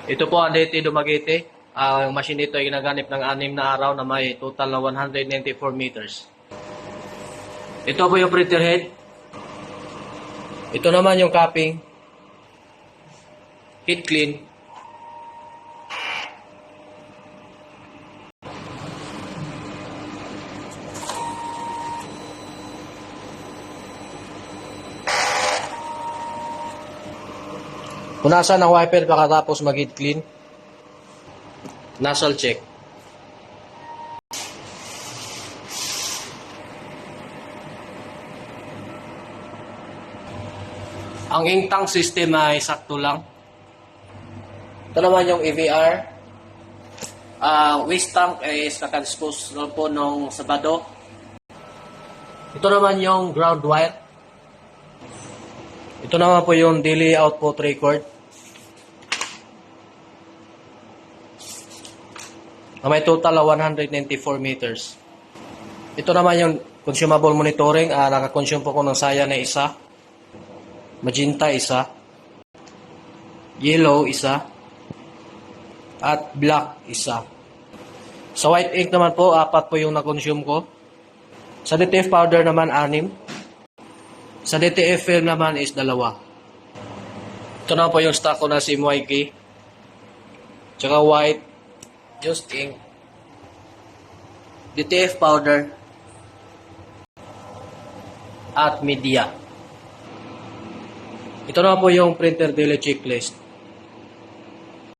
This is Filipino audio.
Ito po ang DT Dumaguete. Ang machine ito ay ginaganip ng 6 na araw na may total na 194 meters. Ito po yung printer head. Ito naman yung capping. Heat clean. Punasan ng wiper pagkatapos mag-heat clean. Nozzle check. Ang ink tank system ay sakto lang. Ito naman yung EVR. Waste tank is nakadispose po nung Sabado. Ito naman yung ground wire. Ito naman po yung daily output record. Na may total na 194 meters. Ito naman yung consumable monitoring. Nakakonsume po ko ng cyan na isa. Magenta isa. Yellow isa. At black isa. Sa white ink naman po, 4 po yung na-consume ko. Sa DTF powder naman, 6. Sa DTF film naman is 2. Ito na po yung stock ko na SIM-YK. Tsaka white, used ink, DTF powder, at media. Ito na po yung printer daily checklist.